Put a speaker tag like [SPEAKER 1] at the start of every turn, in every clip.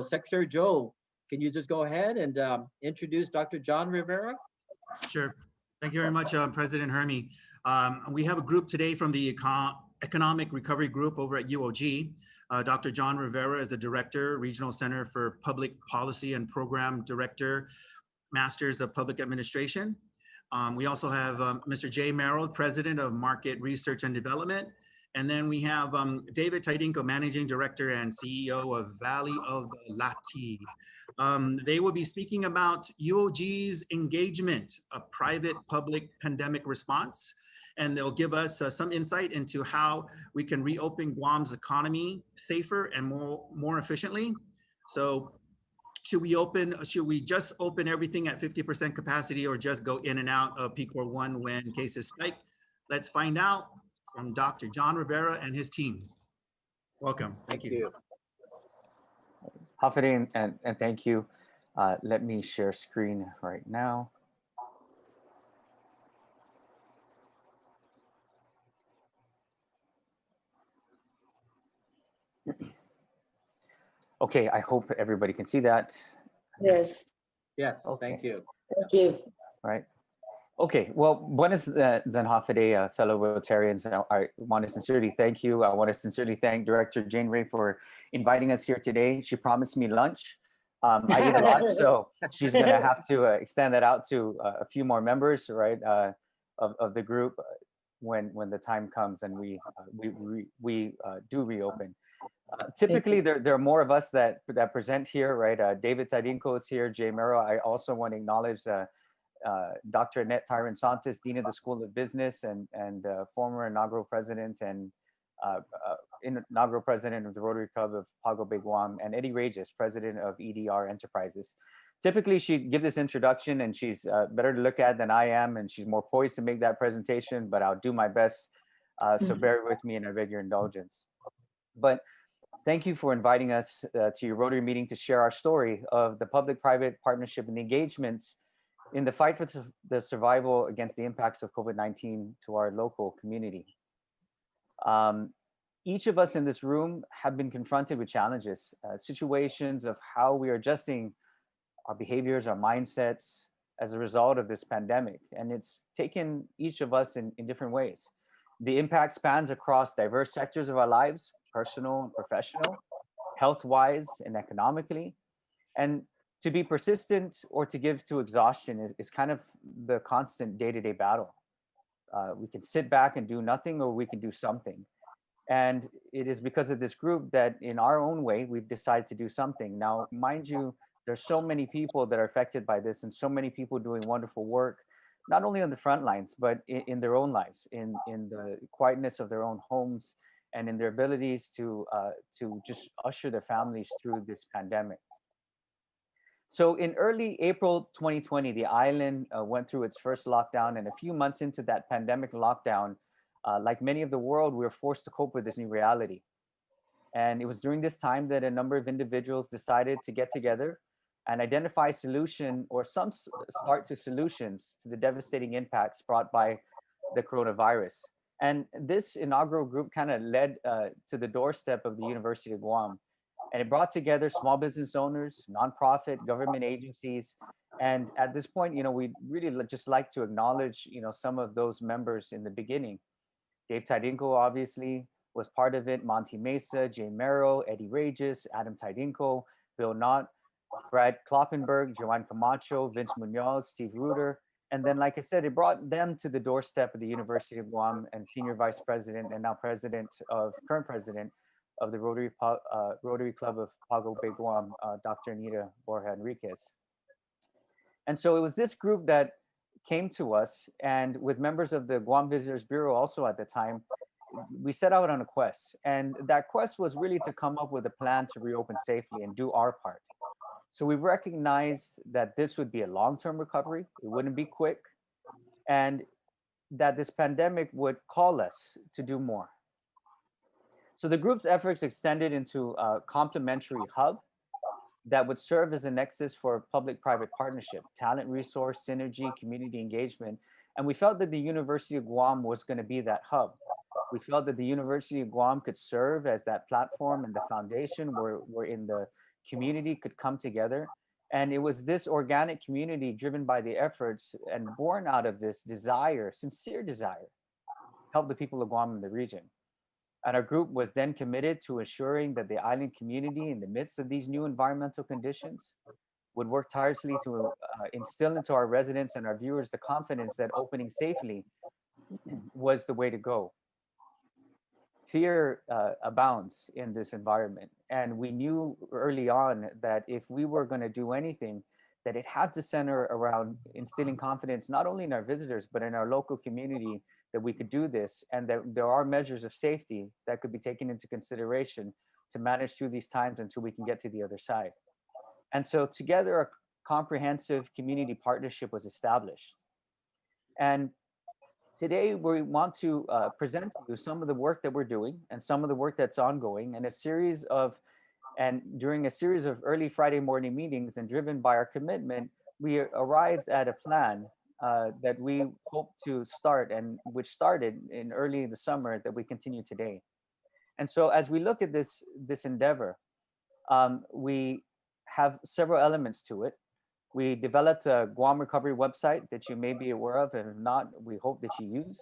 [SPEAKER 1] Secretary Joe, can you just go ahead and introduce Dr. John Rivera?
[SPEAKER 2] Sure. Thank you very much, President Hermy. We have a group today from the Economic Recovery Group over at UOG. Dr. John Rivera is the Director, Regional Center for Public Policy and Program Director, Masters of Public Administration. We also have Mr. Jay Merrill, President of Market Research and Development. And then we have David Tidinko, Managing Director and CEO of Valley of the Lati. They will be speaking about UOG's engagement, a private-public pandemic response, and they'll give us some insight into how we can reopen Guam's economy safer and more efficiently. So should we just open everything at 50% capacity or just go in and out of PCOR 1 when cases spike? Let's find out from Dr. John Rivera and his team. Welcome. Thank you.
[SPEAKER 3] Hafide, and thank you. Let me share screen right now. Okay, I hope everybody can see that.
[SPEAKER 4] Yes.
[SPEAKER 1] Yes,
[SPEAKER 3] Okay.
[SPEAKER 1] thank you.
[SPEAKER 4] Thank you.
[SPEAKER 3] Right. Okay, well, buenas Hafide, fellow Rotarians. I want to sincerely thank you. I want to sincerely thank Director Jane Ray for inviting us here today. She promised me lunch. I eat a lot, so she's going to have to extend that out to a few more members, right, of the group when the time comes and we do reopen. Typically, there are more of us that present here, right? David Tidinko is here, Jay Merrill. I also want to acknowledge Dr. Annette Tyron Santos, Dean of the School of Business and former inaugural president and inaugural president of the Rotary Club of Pago Bay, Guam, and Eddie Regis, president of EDR Enterprises. Typically, she'd give this introduction and she's better to look at than I am, and she's more poised to make that presentation, but I'll do my best. So bear with me and I beg your indulgence. But thank you for inviting us to your Rotary meeting to share our story of the public-private partnership and engagements in the fight for the survival against the impacts of COVID-19 to our local community. Each of us in this room have been confronted with challenges, situations of how we are adjusting our behaviors, our mindsets as a result of this pandemic. And it's taken each of us in different ways. The impact spans across diverse sectors of our lives, personal and professional, health-wise and economically. And to be persistent or to give to exhaustion is kind of the constant day-to-day battle. We can sit back and do nothing, or we can do something. And it is because of this group that in our own way, we've decided to do something. Now, mind you, there's so many people that are affected by this and so many people doing wonderful work, not only on the front lines, but in their own lives, in the quietness of their own homes and in their abilities to just usher their families through this pandemic. So in early April 2020, the island went through its first lockdown, and a few months into that pandemic lockdown, like many of the world, we were forced to cope with this new reality. And it was during this time that a number of individuals decided to get together and identify solution or some start to solutions to the devastating impacts brought by the coronavirus. And this inaugural group kind of led to the doorstep of the University of Guam. And it brought together small business owners, nonprofit, government agencies. And at this point, we'd really just like to acknowledge, some of those members in the beginning. Dave Tidinko, obviously, was part of it. Monty Mesa, Jay Merrill, Eddie Regis, Adam Tidinko, Bill Knott, Brad Kloppenberg, Joanne Camacho, Vince Munoz, Steve Reuter. And then, like I said, it brought them to the doorstep of the University of Guam, and Senior Vice President and now current President of the Rotary Club of Pago Bay, Guam, Dr. Anita Borja Enriquez. And so it was this group that came to us, and with members of the Guam Visitors Bureau also at the time, we set out on a quest. And that quest was really to come up with a plan to reopen safely and do our part. So we recognized that this would be a long-term recovery. It wouldn't be quick, and that this pandemic would call us to do more. So the group's efforts extended into a complementary hub that would serve as a nexus for public-private partnership, talent resource, synergy, community engagement. And we felt that the University of Guam was going to be that hub. We felt that the University of Guam could serve as that platform and the foundation where in the community could come together. And it was this organic community driven by the efforts and born out of this desire, sincere desire, help the people of Guam and the region. And our group was then committed to ensuring that the island community, in the midst of these new environmental conditions, would work tirelessly to instill into our residents and our viewers the confidence that opening safely was the way to go. Fear abounds in this environment. And we knew early on that if we were going to do anything, that it had to center around instilling confidence, not only in our visitors, but in our local community, that we could do this, and that there are measures of safety that could be taken into consideration to manage through these times until we can get to the other side. And so together, a comprehensive community partnership was established. And today, we want to present to you some of the work that we're doing and some of the work that's ongoing, and during a series of early Friday morning meetings, and driven by our commitment, we arrived at a plan that we hope to start, and which started in early the summer, that we continue today. And so as we look at this endeavor, we have several elements to it. We developed a Guam Recovery website that you may be aware of, and if not, we hope that you use.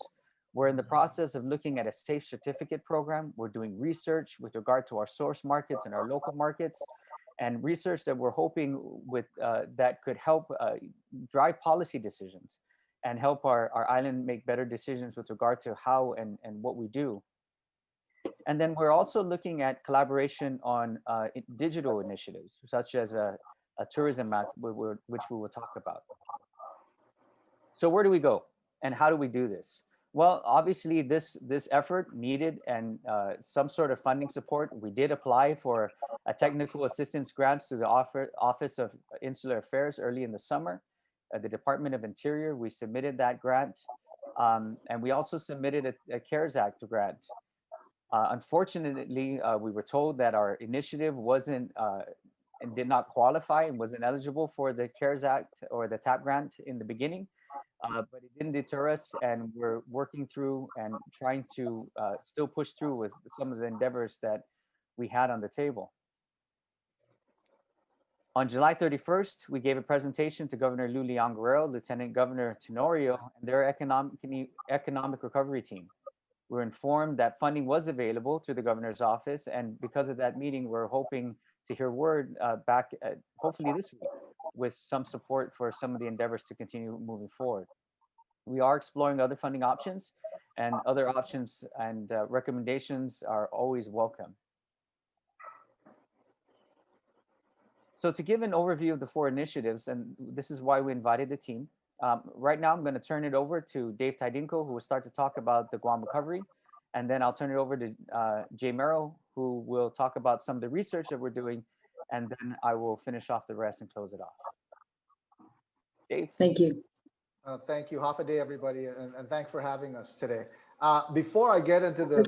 [SPEAKER 3] We're in the process of looking at a safe certificate program. We're doing research with regard to our source markets and our local markets, and research that we're hoping with that could help drive policy decisions and help our island make better decisions with regard to how and what we do. And then we're also looking at collaboration on digital initiatives, such as a tourism map, which we will talk about. So where do we go and how do we do this? Well, obviously this effort needed and some sort of funding support. We did apply for a technical assistance grants through the Office of Insular Affairs early in the summer. The Department of Interior, we submitted that grant. And we also submitted a CARES Act grant. Unfortunately, we were told that our initiative wasn't and did not qualify and wasn't eligible for the CARES Act or the TAP grant in the beginning, but it didn't deter us, and we're working through and trying to still push through with some of the endeavors that we had on the table. On July 31st, we gave a presentation to Governor Lou Leon Guerrero, Lieutenant Governor Tenorio, and their economic recovery team. We're informed that funding was available through the governor's office, and because of that meeting, we're hoping to hear word back, hopefully this week, with some support for some of the endeavors to continue moving forward. We are exploring other funding options, and other options and recommendations are always welcome. So to give an overview of the 4 initiatives, and this is why we invited the team, right now I'm going to turn it over to Dave Tidinko, who will start to talk about the Guam recovery, and then I'll turn it over to Jay Merrill, who will talk about some of the research that we're doing, and then I will finish off the rest and close it off. Dave.
[SPEAKER 4] Thank you.
[SPEAKER 5] Thank you. Half a day, everybody, and thanks for having us today. Before I get into the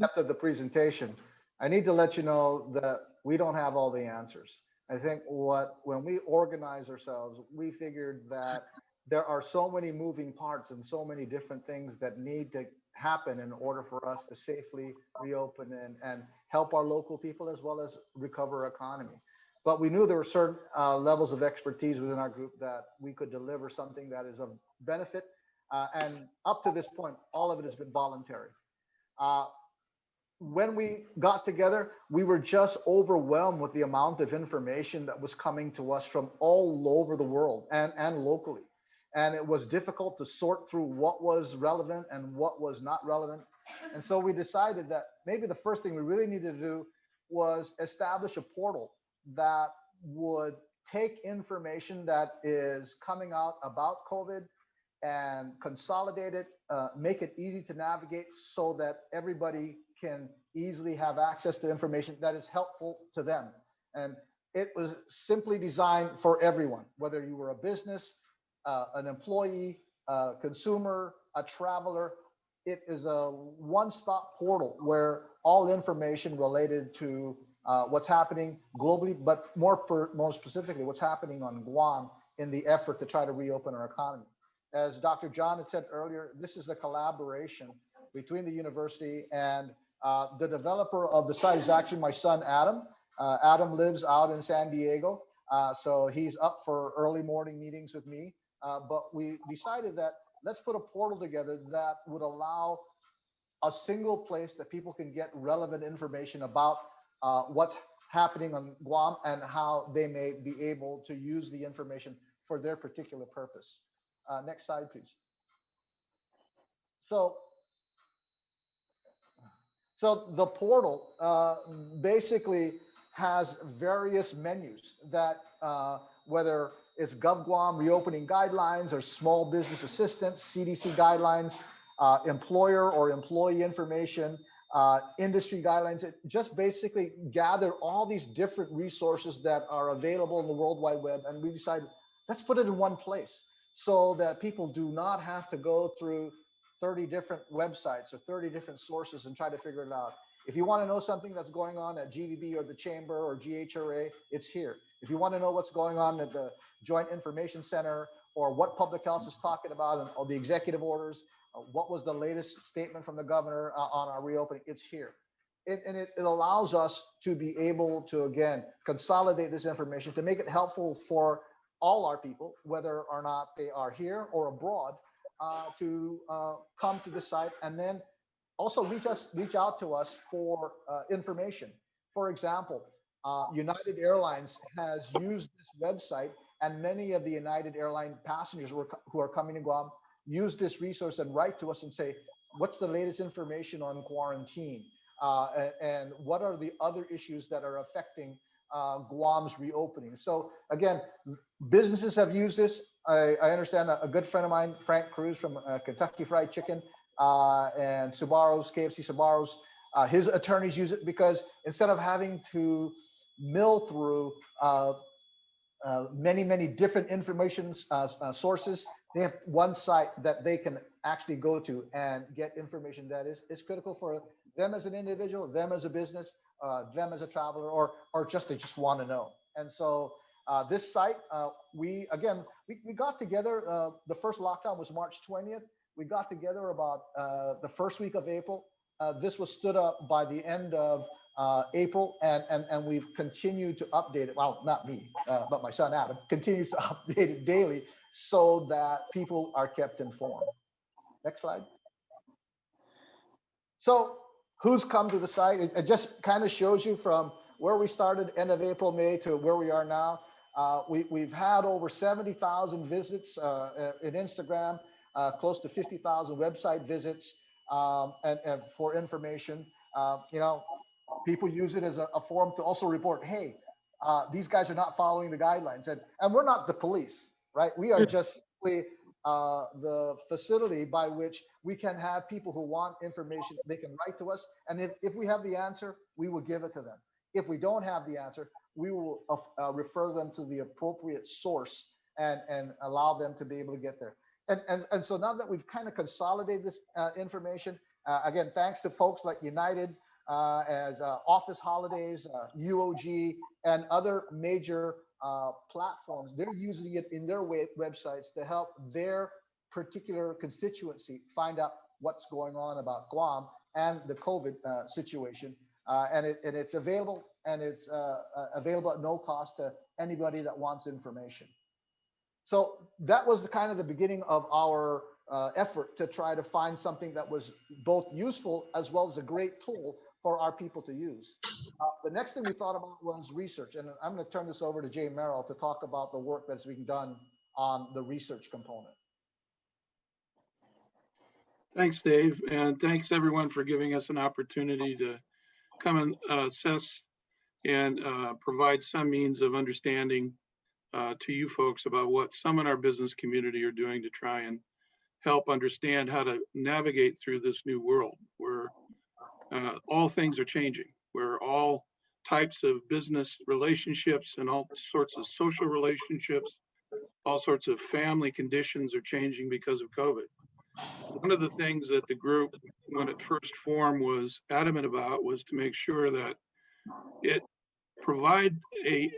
[SPEAKER 5] depth of the presentation, I need to let you know that we don't have all the answers. I think when we organize ourselves, we figured that there are so many moving parts and so many different things that need to happen in order for us to safely reopen and help our local people as well as recover our economy. But we knew there were certain levels of expertise within our group that we could deliver something that is of benefit. And up to this point, all of it has been voluntary. When we got together, we were just overwhelmed with the amount of information that was coming to us from all over the world and locally. And it was difficult to sort through what was relevant and what was not relevant. And so we decided that maybe the first thing we really needed to do was establish a portal that would take information that is coming out about COVID and consolidate it, make it easy to navigate so that everybody can easily have access to information that is helpful to them. And it was simply designed for everyone, whether you were a business, an employee, a consumer, a traveler. It is a one-stop portal where all information related to what's happening globally, but more specifically, what's happening on Guam in the effort to try to reopen our economy. As Dr. John had said earlier, this is a collaboration between the university and the developer of the site is actually my son, Adam. Adam lives out in San Diego, so he's up for early morning meetings with me. But we decided that let's put a portal together that would allow a single place that people can get relevant information about what's happening on Guam and how they may be able to use the information for their particular purpose. Next slide, please. So the portal basically has various menus that whether it's GovGuam reopening guidelines or small business assistance, CDC guidelines, employer or employee information, industry guidelines. It just basically gather all these different resources that are available in the World Wide Web. And we decided, let's put it in one place so that people do not have to go through 30 different websites or 30 different sources and try to figure it out. If you want to know something that's going on at GVB or the Chamber or GHRA, it's here. If you want to know what's going on at the Joint Information Center or what public health is talking about or the executive orders, what was the latest statement from the governor on our reopening, it's here. It allows us to be able to, again, consolidate this information to make it helpful for all our people, whether or not they are here or abroad, to come to the site and then also reach out to us for information. For example, United Airlines has used this website, and many of the United Airline passengers who are coming to Guam use this resource and write to us and say, what's the latest information on quarantine? And what are the other issues that are affecting Guam's reopening? So again, businesses have used this. I understand a good friend of mine, Frank Cruz from Kentucky Fried Chicken and Subaru's, KFC Subaru's, his attorneys use it because instead of having to mill through many different information sources, they have one site that they can actually go to and get information that is critical for them as an individual, them as a business, them as a traveler, or just they just want to know. And so this site, we got together. The first lockdown was March 20th. We got together about the first week of April. This was stood up by the end of April, and we've continued to update it. Well, not me, but my son Adam continues to update it daily so that people are kept informed. Next slide. So who's come to the site? It just kind of shows you from where we started end of April, May to where we are now. We've had over 70,000 visits in Instagram, close to 50,000 website visits, and for information. You know, people use it as a forum to also report, hey, these guys are not following the guidelines. And we're not the police, right? We are just simply the facility by which we can have people who want information. They can write to us. And if we have the answer, we will give it to them. If we don't have the answer, we will refer them to the appropriate source and allow them to be able to get there. And so now that we've kind of consolidated this information, again, thanks to folks like United, as Office Holidays, UOG, and other major platforms, they're using it in their websites to help their particular constituency find out what's going on about Guam and the COVID situation. And it's available, and it's available at no cost to anybody that wants information. So that was the kind of the beginning of our effort to try to find something that was both useful as well as a great tool for our people to use. The next thing we thought about was research. And I'm going to turn this over to Jay Merrill to talk about the work that's being done on the research component.
[SPEAKER 4] Thanks, Dave. And thanks everyone for giving us an opportunity to come and assess and provide some means of understanding to you folks about what some in our business community are doing to try and help understand how to navigate through this new world where all things are changing, where all types of business relationships and all sorts of social relationships, all sorts of family conditions are changing because of COVID. One of the things that the group, when it first formed, was adamant about was to make sure that it provide a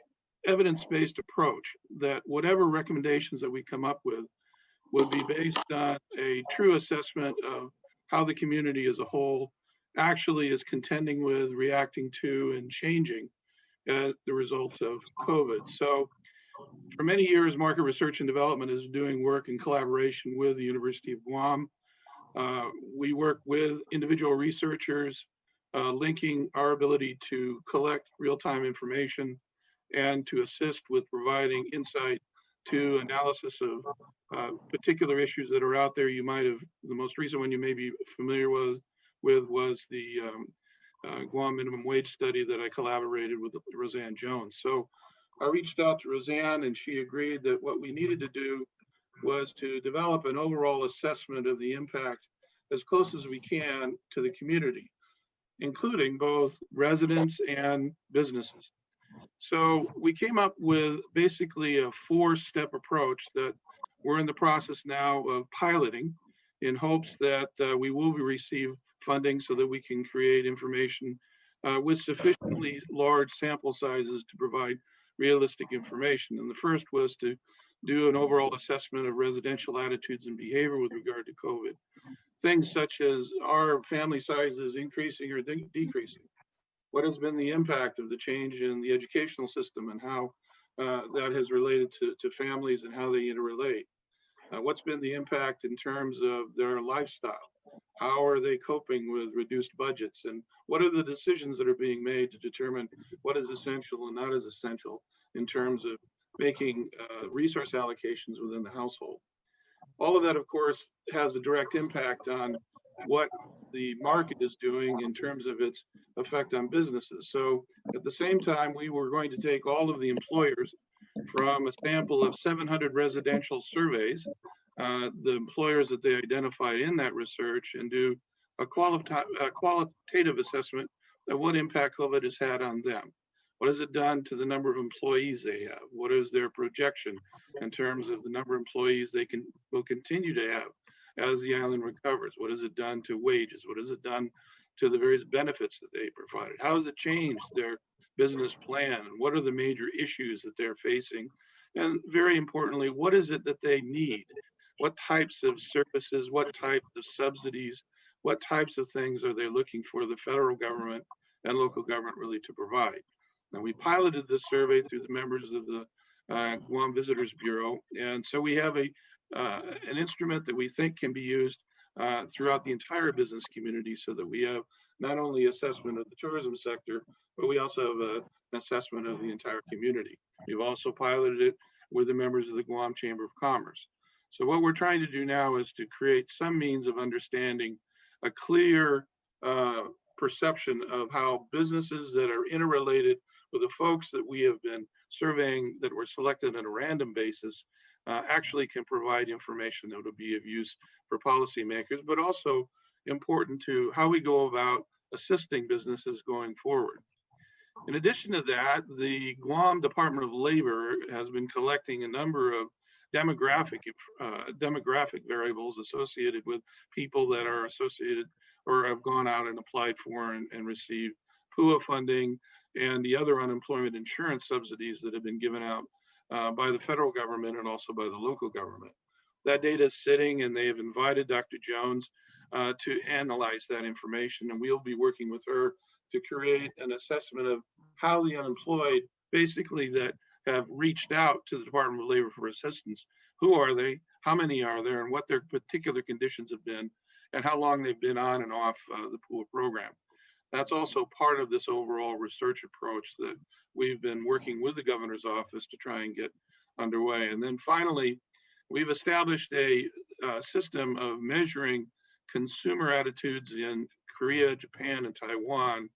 [SPEAKER 4] evidence-based approach, that whatever recommendations that we come up with would be based on a true assessment of how the community as a whole actually is contending with, reacting to, and changing as the result of COVID. So for many years, Market Research and Development is doing work in collaboration with the University of Guam. We work with individual researchers, linking our ability to collect real-time information and to assist with providing insight to analysis of particular issues that are out there. You might have, the most recent one you may be familiar with was the Guam minimum wage study that I collaborated with Roseanne Jones. So I reached out to Roseanne and she agreed that what we needed to do was to develop an overall assessment of the impact as close as we can to the community, including both residents and businesses. So we came up with basically a 4-step approach that we're in the process now of piloting in hopes that we will receive funding so that we can create information with sufficiently large sample sizes to provide realistic information. And the first was to do an overall assessment of residential attitudes and behavior with regard to COVID. Things such as, are family sizes increasing or decreasing? What has been the impact of the change in the educational system and how that has related to families and how they interrelate? What's been the impact in terms of their lifestyle? How are they coping with reduced budgets? And what are the decisions that are being made to determine what is essential and not as essential in terms of making resource allocations within the household? All of that, of course, has a direct impact on what the market is doing in terms of its effect on businesses. So at the same time, we were going to take all of the employers from a sample of 700 residential surveys, the employers that they identified in that research, and do a qualitative assessment of what impact COVID has had on them. What has it done to the number of employees they have? What is their projection in terms of the number of employees they will continue to have as the island recovers? What has it done to wages? What has it done to the various benefits that they provided? How has it changed their business plan? And what are the major issues that they're facing? And very importantly, what is it that they need? What types of services, what types of subsidies, what types of things are they looking for the federal government and local government really to provide? Now, we piloted this survey through the members of the Guam Visitors Bureau. And so we have an instrument that we think can be used throughout the entire business community so that we have not only assessment of the tourism sector, but we also have an assessment of the entire community. We've also piloted it with the members of the Guam Chamber of Commerce. So what we're trying to do now is to create some means of understanding a clear perception of how businesses that are interrelated with the folks that we have been surveying that were selected on a random basis actually can provide information that will be of use for policymakers, but also important to how we go about assisting businesses going forward. In addition to that, the Guam Department of Labor has been collecting a number of demographic variables associated with people that are associated or have gone out and applied for and received PUA funding and the other unemployment insurance subsidies that have been given out by the federal government and also by the local government. That data is sitting, and they have invited Dr. Jones to analyze that information, and we'll be working with her to create an assessment of how the unemployed, basically that have reached out to the Department of Labor for assistance, who are they, how many are there, and what their particular conditions have been, and how long they've been on and off the PUA program. That's also part of this overall research approach that we've been working with the governor's office to try and get underway. And then finally, we've established a system of measuring consumer attitudes in Korea, Japan, and Taiwan,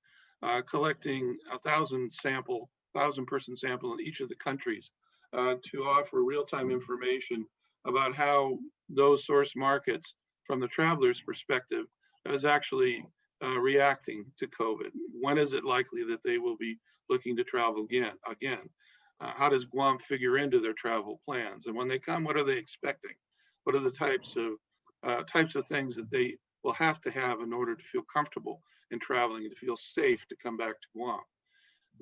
[SPEAKER 4] collecting 1,000-person sample in each of the countries to offer real-time information about how those source markets from the traveler's perspective is actually reacting to COVID. When is it likely that they will be looking to travel again? How does Guam figure into their travel plans? And when they come, what are they expecting? What are the types of things that they will have to have in order to feel comfortable in traveling and to feel safe to come back to Guam?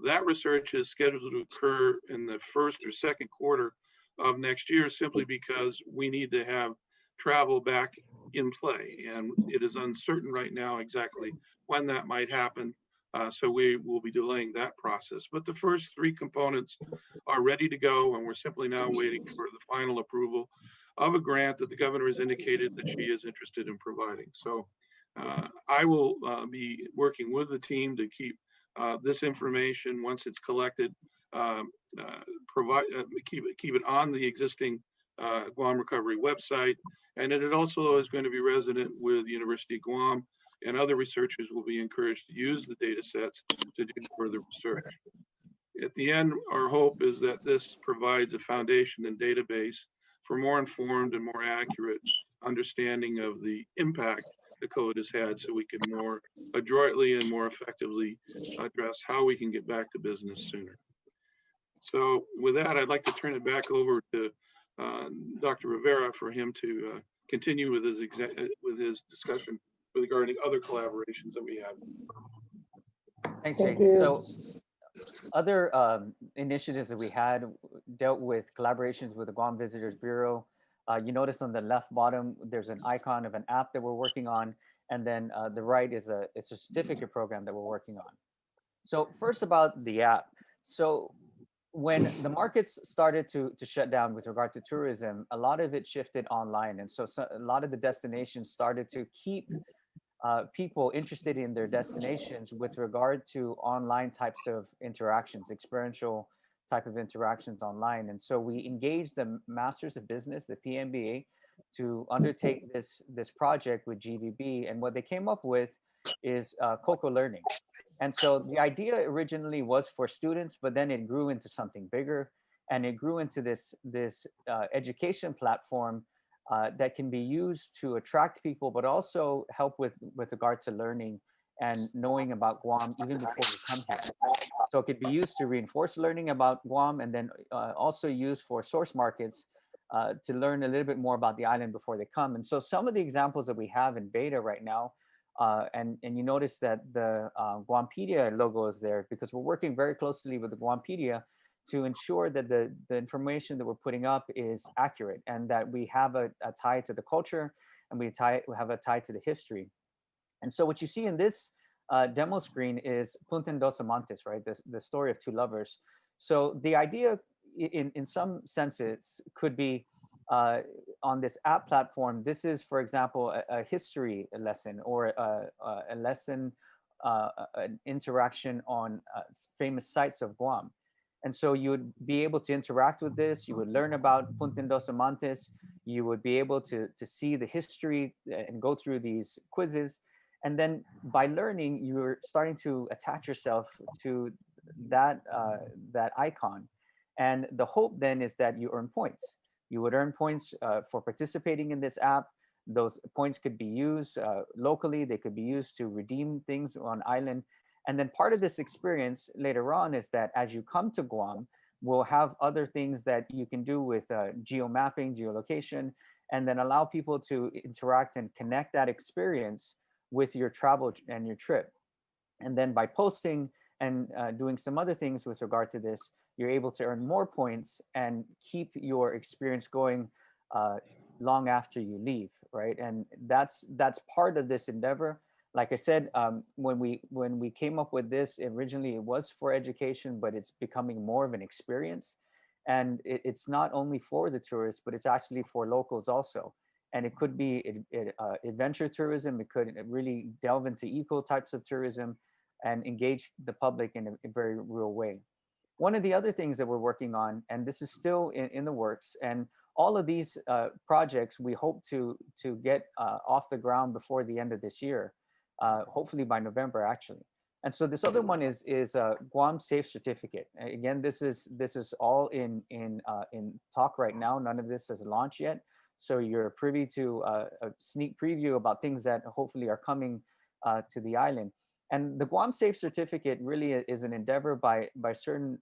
[SPEAKER 4] That research is scheduled to occur in the first or second quarter of next year, simply because we need to have travel back in play. And it is uncertain right now exactly when that might happen. So we will be delaying that process. But the first three components are ready to go, and we're simply now waiting for the final approval of a grant that the governor has indicated that she is interested in providing. So I will be working with the team to keep this information, once it's collected, keep it on the existing Guam Recovery website. And it also is going to be resident with University of Guam, and other researchers will be encouraged to use the data sets to do further research. At the end, our hope is that this provides a foundation and database for more informed and more accurate understanding of the impact the COVID has had, so we can more adroitly and more effectively address how we can get back to business sooner. So with that, I'd like to turn it back over to Dr. Rivera for him to continue with his discussion regarding other collaborations that we have.
[SPEAKER 3] Thanks,
[SPEAKER 6] Thank
[SPEAKER 3] Jake.
[SPEAKER 6] you.
[SPEAKER 3] So other initiatives that we had dealt with collaborations with the Guam Visitors Bureau. You notice on the left bottom, there's an icon of an app that we're working on. And then the right is a certificate program that we're working on. So first about the app. So when the markets started to shut down with regard to tourism, a lot of it shifted online. And so a lot of the destinations started to keep people interested in their destinations with regard to online types of interactions, experiential type of interactions online. And so we engaged the Masters of Business, the PMBA, to undertake this project with GVB. And what they came up with is COCO Learning. And so the idea originally was for students, but then it grew into something bigger, and it grew into this education platform that can be used to attract people, but also help with regard to learning and knowing about Guam even before we come here. So it could be used to reinforce learning about Guam, and then also used for source markets to learn a little bit more about the island before they come. And so some of the examples that we have in beta right now, and you notice that the Guampedia logo is there because we're working very closely with the Guampedia to ensure that the information that we're putting up is accurate, and that we have a tie to the culture, and we have a tie to the history. And so what you see in this demo screen is Punta dos Amantes, right? The story of two lovers. So the idea in some senses could be on this app platform. This is, for example, a history lesson, or a lesson, an interaction on famous sites of Guam. And so you would be able to interact with this. You would learn about Punta dos Amantes. You would be able to see the history and go through these quizzes. And then by learning, you're starting to attach yourself to that icon. And the hope then is that you earn points. You would earn points for participating in this app. Those points could be used locally. They could be used to redeem things on island. And then part of this experience later on is that as you come to Guam, we'll have other things that you can do with geo mapping, geolocation, and then allow people to interact and connect that experience with your travel and your trip. And then by posting and doing some other things with regard to this, you're able to earn more points and keep your experience going long after you leave, right? And that's part of this endeavor. Like I said, when we came up with this, originally it was for education, but it's becoming more of an experience. And it's not only for the tourists, but it's actually for locals also. And it could be adventure tourism. It could really delve into eco types of tourism and engage the public in a very real way. One of the other things that we're working on, and this is still in the works, and all of these projects we hope to get off the ground before the end of this year, hopefully by November actually. And so this other one is Guam Safe Certificate. Again, this is all in talk right now. None of this has launched yet, so you're privy to a sneak preview about things that hopefully are coming to the island. And the Guam Safe Certificate really is an endeavor by certain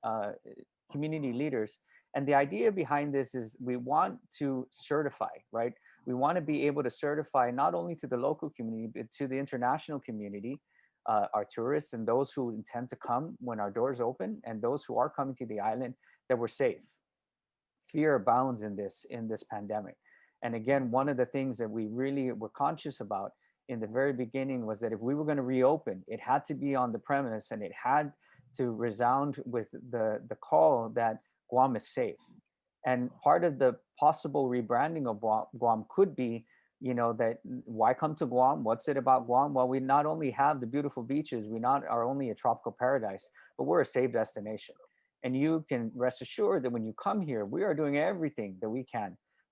[SPEAKER 3] community leaders. And the idea behind this is we want to certify, right? We want to be able to certify not only to the local community, but to the international community, our tourists and those who intend to come when our doors open, and those who are coming to the island, that we're safe. Fear abounds in this pandemic. And again, one of the things that we're conscious about in the very beginning was that if we were going to reopen, it had to be on the premise and it had to resound with the call that Guam is safe. And part of the possible rebranding of Guam could be, that why come to Guam? What's it about Guam? Well, we not only have the beautiful beaches, we not are only a tropical paradise, but we're a safe destination. And you can rest assured that when you come here, we are doing everything that we can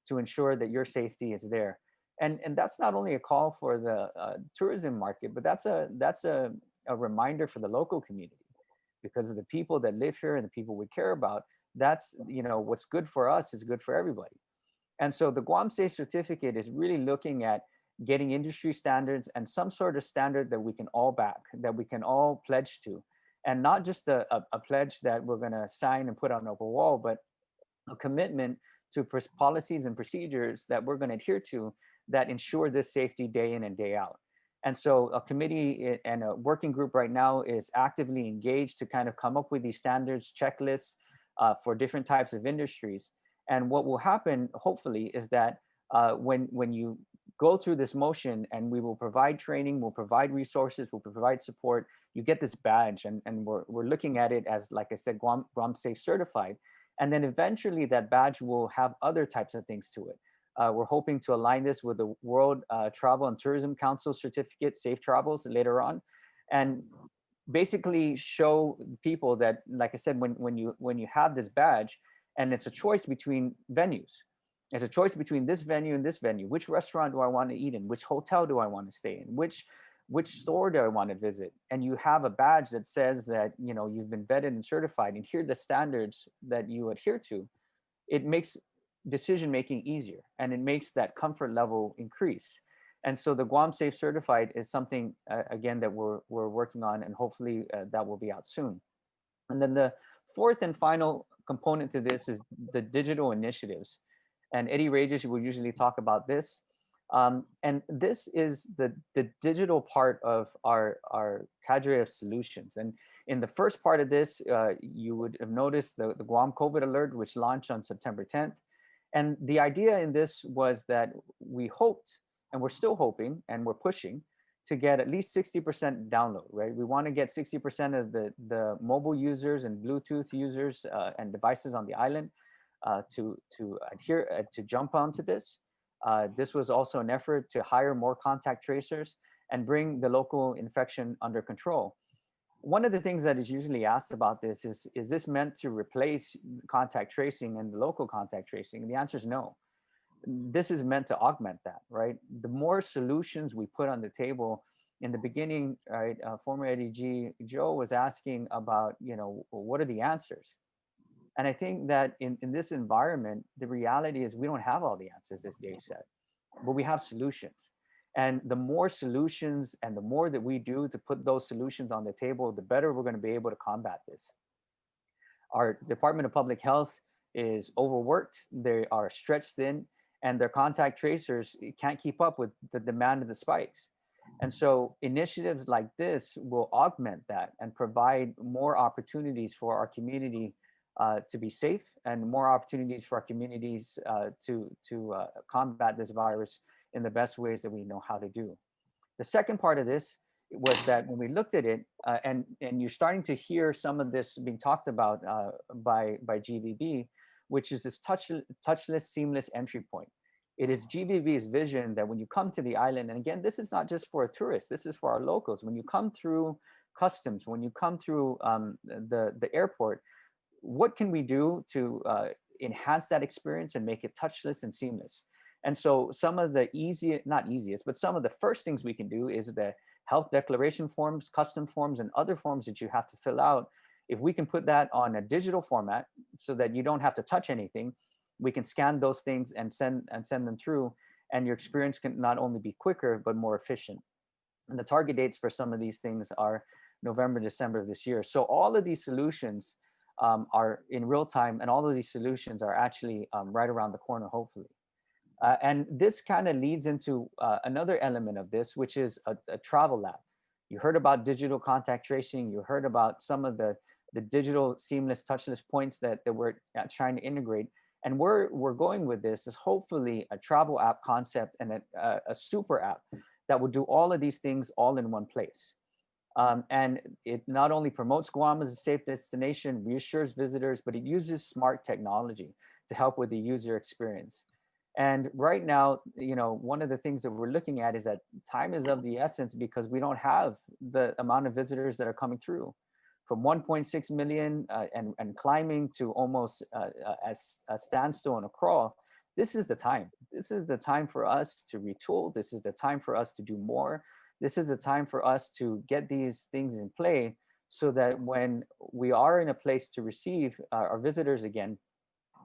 [SPEAKER 3] to ensure that your safety is there. And that's not only a call for the tourism market, but that's a reminder for the local community, because of the people that live here and the people we care about. That's, what's good for us is good for everybody. And so the Guam Safe Certificate is really looking at getting industry standards and some sort of standard that we can all back, that we can all pledge to. And not just a pledge that we're going to sign and put on a wall, but a commitment to policies and procedures that we're going to adhere to that ensure this safety day in and day out. And so a committee and a working group right now is actively engaged to kind of come up with these standards, checklists for different types of industries. And what will happen, hopefully, is that when you go through this motion, and we will provide training, we'll provide resources, we'll provide support, you get this badge, and we're looking at it as, like I said, Guam Safe Certified. And then eventually that badge will have other types of things to it. We're hoping to align this with the World Travel and Tourism Council certificate, Safe Travels, later on, and basically show people that, like I said, when you have this badge, and it's a choice between venues. It's a choice between this venue and this venue. Which restaurant do I want to eat in? Which hotel do I want to stay in? Which store do I want to visit? And you have a badge that says that, you've been vetted and certified, and here are the standards that you adhere to. It makes decision-making easier, and it makes that comfort level increase. And so the Guam Safe Certified is something, again, that we're working on, and hopefully that will be out soon. And then the fourth and final component to this is the digital initiatives. And Eddie Regis will usually talk about this. And this is the digital part of our cadre of solutions. And in the first part of this, you would have noticed the Guam COVID alert, which launched on September 10th. And the idea in this was that we hoped, and we're still hoping, and we're pushing to get at least 60% download, right? We want to get 60% of the mobile users and Bluetooth users and devices on the island to adhere, to jump onto this. This was also an effort to hire more contact tracers and bring the local infection under control. One of the things that is usually asked about this is this meant to replace contact tracing and the local contact tracing? And the answer is no. This is meant to augment that, right? The more solutions we put on the table. In the beginning, right, former ADG Joe was asking about, what are the answers? And I think that in this environment, the reality is we don't have all the answers, as Dave said, but we have solutions. And the more solutions and the more that we do to put those solutions on the table, the better we're going to be able to combat this. Our Department of Public Health is overworked. They are stretched thin, and their contact tracers can't keep up with the demand of the spikes. And so initiatives like this will augment that and provide more opportunities for our community to be safe, and more opportunities for our communities to combat this virus in the best ways that we know how to do. The second part of this was that when we looked at it, and you're starting to hear some of this being talked about by GVB, which is this touchless, seamless entry point. It is GVB's vision that when you come to the island, and again, this is not just for a tourist, this is for our locals. When you come through customs, when you come through the airport, what can we do to enhance that experience and make it touchless and seamless? And so some of the not easiest, but some of the first things we can do is the health declaration forms, custom forms, and other forms that you have to fill out. If we can put that on a digital format so that you don't have to touch anything, we can scan those things and send them through, and your experience can not only be quicker, but more efficient. And the target dates for some of these things are November, December of this year. So all of these solutions are in real time, and all of these solutions are actually right around the corner, hopefully. And this kind of leads into another element of this, which is a travel lab. You heard about digital contact tracing. You heard about some of the digital seamless touchless points that we're trying to integrate. And we're going with this is hopefully a travel app concept and a super app that will do all of these things all in one place. And it not only promotes Guam as a safe destination, reassures visitors, but it uses smart technology to help with the user experience. And right now, one of the things that we're looking at is that time is of the essence because we don't have the amount of visitors that are coming through. From 1.6 million and climbing to almost a standstill and a crawl, this is the time. This is the time for us to retool. This is the time for us to do more. This is the time for us to get these things in play so that when we are in a place to receive our visitors again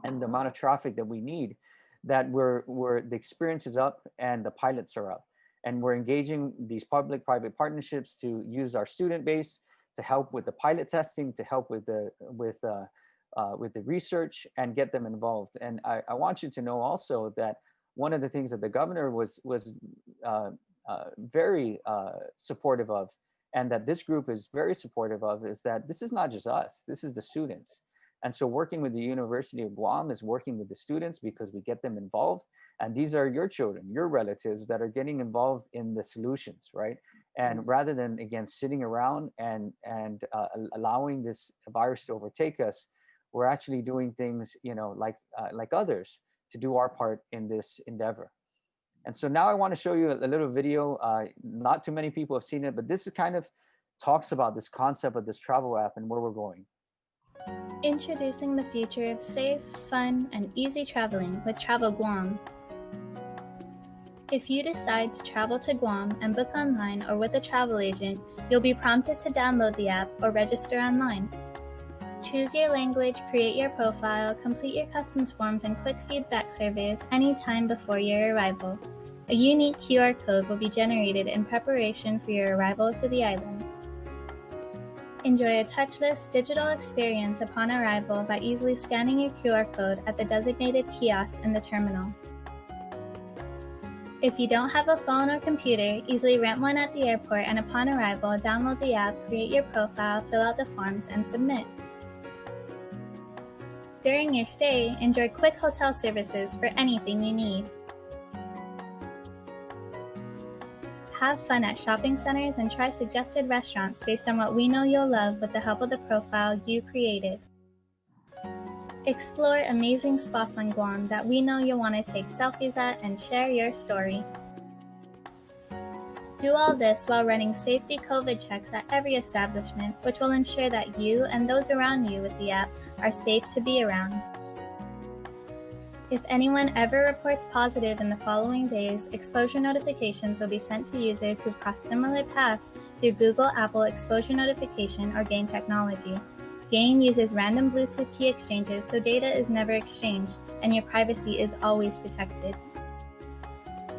[SPEAKER 3] and the amount of traffic that we need, that the experience is up and the pilots are up. And we're engaging these public-private partnerships to use our student base to help with the pilot testing, to help with the research and get them involved. And I want you to know also that one of the things that the governor was very supportive of, and that this group is very supportive of, is that this is not just us, this is the students. And so working with the University of Guam is working with the students because we get them involved. And these are your children, your relatives that are getting involved in the solutions, right? And rather than, again, sitting around and allowing this virus to overtake us, we're actually doing things, like others to do our part in this endeavor. And so now I want to show you a little video. Not too many people have seen it, but this is kind of talks about this concept of this travel app and where we're going.
[SPEAKER 6] Introducing the future of safe, fun, and easy traveling with Travel Guam. If you decide to travel to Guam and book online or with a travel agent, you'll be prompted to download the app or register online. Choose your language, create your profile, complete your customs forms and quick feedback surveys anytime before your arrival. A unique QR code will be generated in preparation for your arrival to the island. Enjoy a touchless digital experience upon arrival by easily scanning your QR code at the designated kiosk in the terminal. If you don't have a phone or computer, easily rent one at the airport and upon arrival, download the app, create your profile, fill out the forms, and submit. During your stay, enjoy quick hotel services for anything you need. Have fun at shopping centers and try suggested restaurants based on what we know you'll love with the help of the profile you created. Explore amazing spots on Guam that we know you'll want to take selfies at and share your story. Do all this while running safety COVID checks at every establishment, which will ensure that you and those around you with the app are safe to be around. If anyone ever reports positive in the following days, exposure notifications will be sent to users who've crossed similar paths through Google, Apple exposure notification, or GAIN technology. GAIN uses random Bluetooth key exchanges, so data is never exchanged and your privacy is always protected.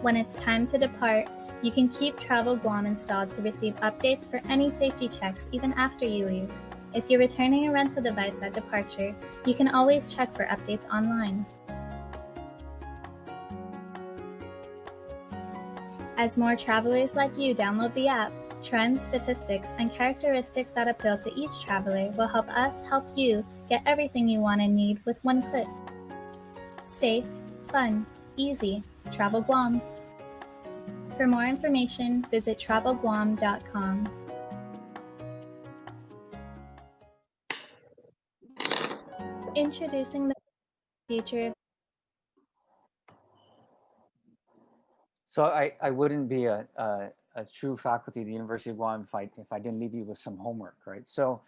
[SPEAKER 6] When it's time to depart, you can keep Travel Guam installed to receive updates for any safety checks even after you leave. If you're returning a rental device at departure, you can always check for updates online. As more travelers like you download the app, trends, statistics, and characteristics that appeal to each traveler will help us help you get everything you want and need with one click. Safe, fun, easy. Travel Guam. For more information, visit travelguam.com. Introducing the future of
[SPEAKER 3] So I wouldn't be a true faculty at the University of Guam if I didn't leave you with some homework, right? So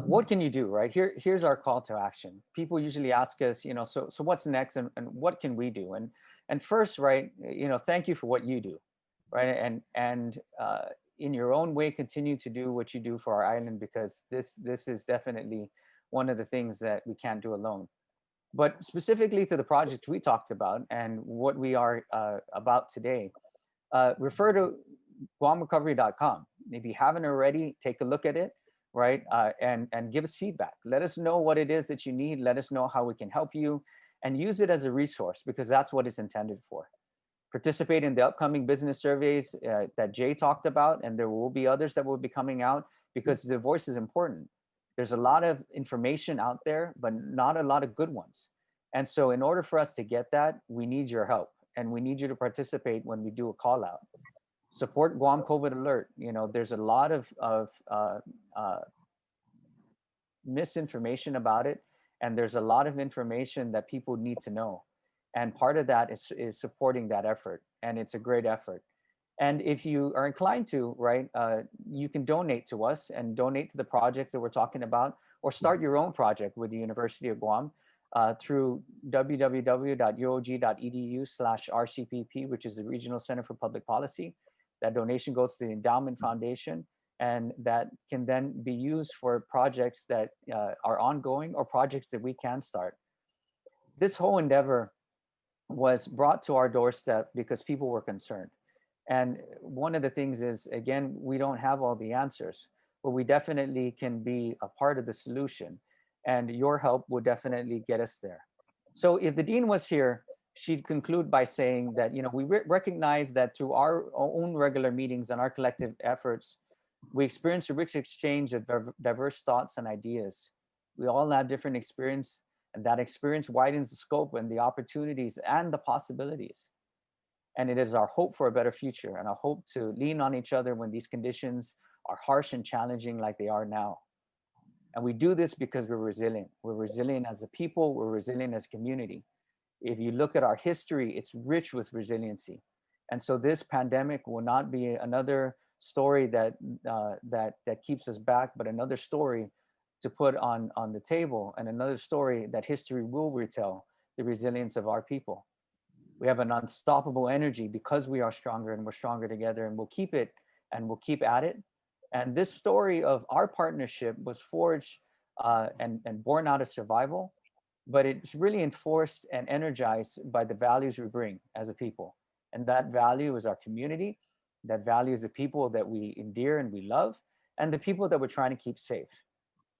[SPEAKER 3] what can you do, right? Here's our call to action. People usually ask us, so what's next and what can we do? And first, right, thank you for what you do, right? And in your own way, continue to do what you do for our island, because this is definitely one of the things that we can't do alone. But specifically to the project we talked about and what we are about today, refer to guamrecovery.com. If you haven't already, take a look at it, right? And give us feedback. Let us know what it is that you need. Let us know how we can help you, and use it as a resource, because that's what it's intended for. Participate in the upcoming business surveys that Jay talked about, and there will be others that will be coming out, because the voice is important. There's a lot of information out there, but not a lot of good ones. And so in order for us to get that, we need your help, and we need you to participate when we do a call out. Support Guam COVID Alert. There's a lot of misinformation about it, and there's a lot of information that people need to know. And part of that is supporting that effort, and it's a great effort. And if you are inclined to, right, you can donate to us and donate to the projects that we're talking about, or start your own project with the University of Guam through www.uog.edu/RCPP, which is the Regional Center for Public Policy. That donation goes to the Endowment Foundation, and that can then be used for projects that are ongoing or projects that we can start. This whole endeavor was brought to our doorstep because people were concerned. And one of the things is, again, we don't have all the answers, but we definitely can be a part of the solution. And your help would definitely get us there. So if the dean was here, she'd conclude by saying that, we recognize that through our own regular meetings and our collective efforts, we experience a rich exchange of diverse thoughts and ideas. We all have different experience, and that experience widens the scope and the opportunities and the possibilities. And it is our hope for a better future and our hope to lean on each other when these conditions are harsh and challenging like they are now. And we do this because we're resilient. We're resilient as a people, we're resilient as a community. If you look at our history, it's rich with resiliency. And so this pandemic will not be another story that keeps us back, but another story to put on the table, and another story that history will retell, the resilience of our people. We have an unstoppable energy because we are stronger, and we're stronger together, and we'll keep it, and we'll keep at it. And this story of our partnership was forged and born out of survival, but it's really enforced and energized by the values we bring as a people. And that value is our community. That value is the people that we endear and we love, and the people that we're trying to keep safe.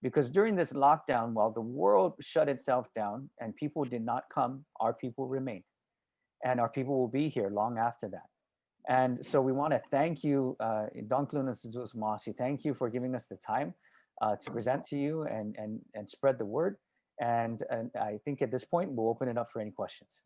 [SPEAKER 3] Because during this lockdown, while the world shut itself down and people did not come, our people remained. And our people will be here long after that. And so we want to thank you, Donklun and Sejus Masi. Thank you for giving us the time to present to you and spread the word. And I think at this point, we'll open it up for any questions.